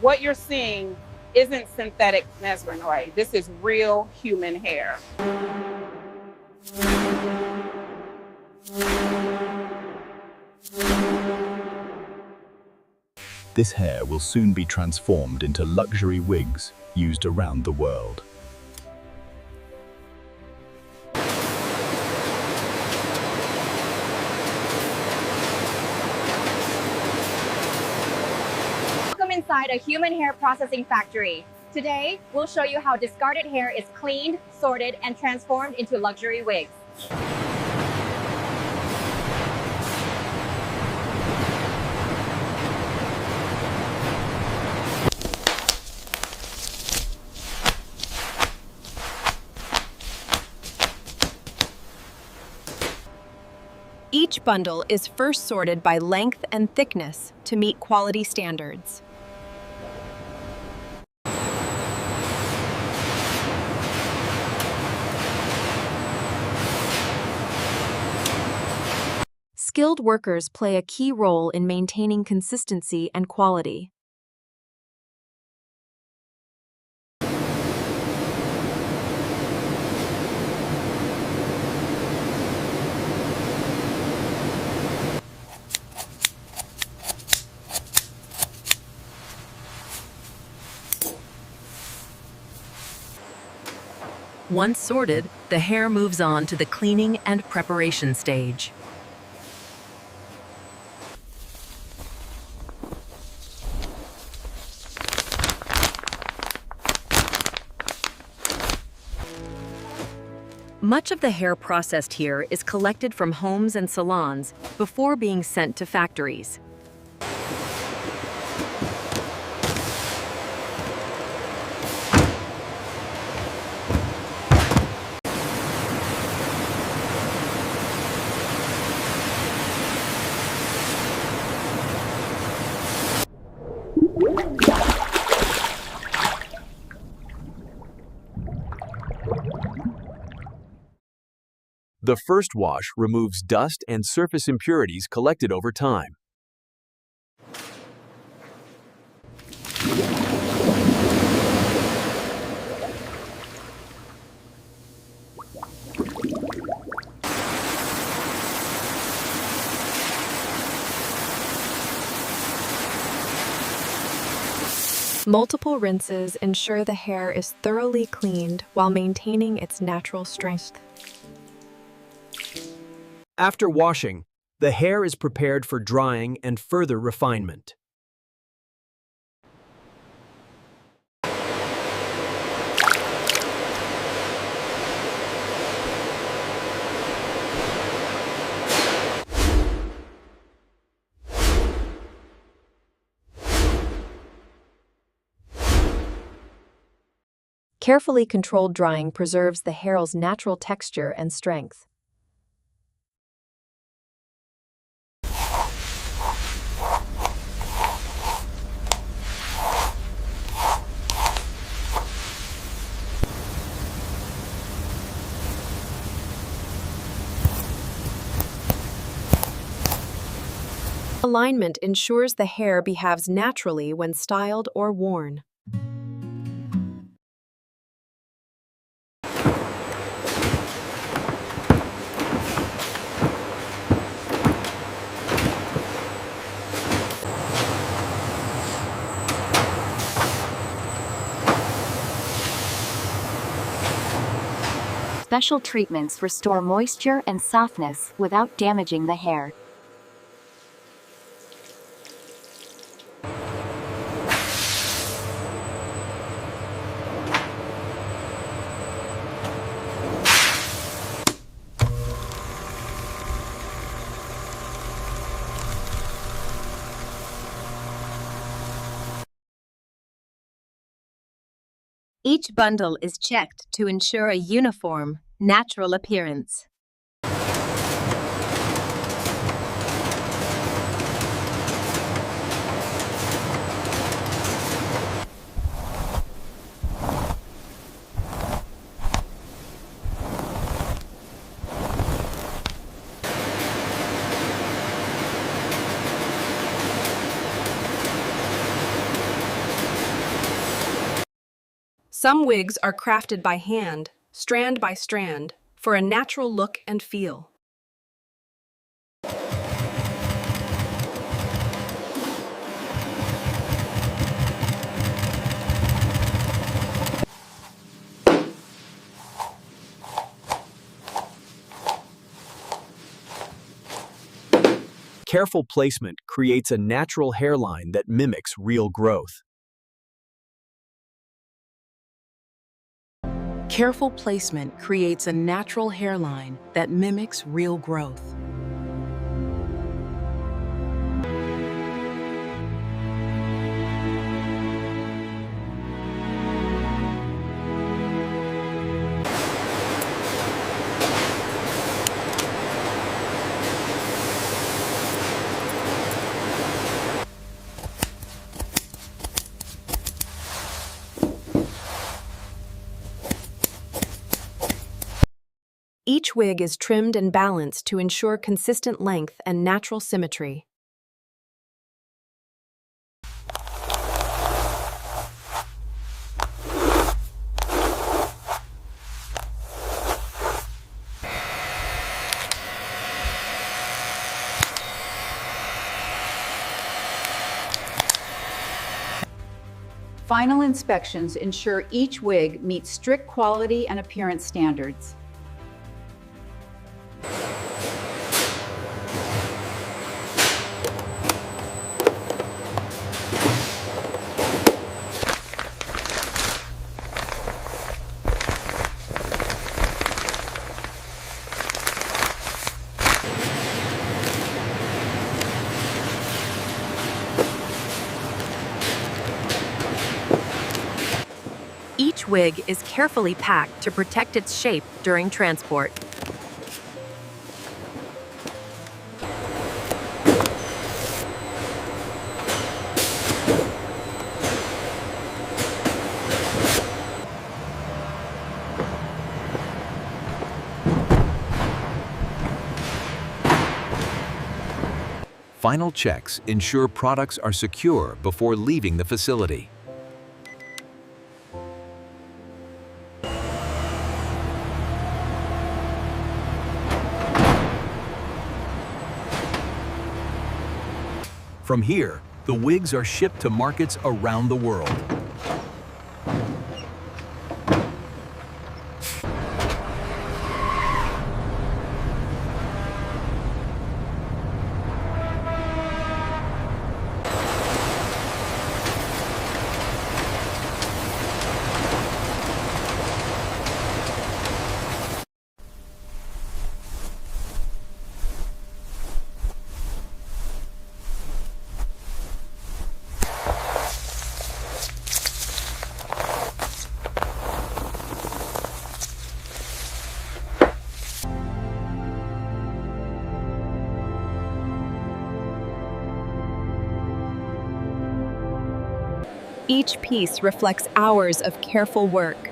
What you're seeing isn't synthetic mesmerinoid. This is real human hair. This hair will soon be transformed into luxury wigs used around the world. Welcome inside a human hair processing factory. Today, we'll show you how discarded hair is cleaned, sorted, and transformed into luxury wigs. Each bundle is first sorted by length and thickness to meet quality standards. Skilled workers play a key role in maintaining consistency and quality. Once sorted, the hair moves on to the cleaning and preparation stage. Much of the hair processed here is collected from homes and salons before being sent to factories. The first wash removes dust and surface impurities collected over time. Multiple rinses ensure the hair is thoroughly cleaned while maintaining its natural strength. After washing, the hair is prepared for drying and further refinement. Carefully controlled drying preserves the hair's natural texture and strength. Alignment ensures the hair behaves naturally when styled or worn. Special treatments restore moisture and softness without damaging the hair. Each bundle is checked to ensure a uniform, natural appearance. Some wigs are crafted by hand, strand by strand, for a natural look and feel. Careful placement creates a natural hairline that mimics real growth. Careful placement creates a natural hairline that mimics real growth. Each wig is trimmed and balanced to ensure consistent length and natural symmetry. Final inspections ensure each wig meets strict quality and appearance standards. Each wig is carefully packed to protect its shape during transport. Final checks ensure products are secure before leaving the facility. From here, the wigs are shipped to markets around the world. Each piece reflects hours of careful work.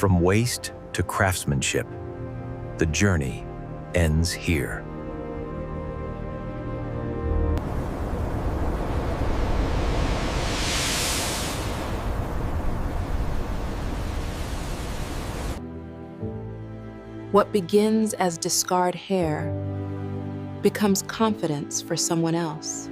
From waste to craftsmanship, the journey ends here. What begins as discard hair becomes confidence for someone else.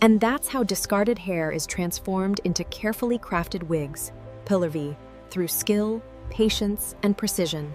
And that's how discarded hair is transformed into carefully crafted wigs, pillarvi, through skill, patience, and precision.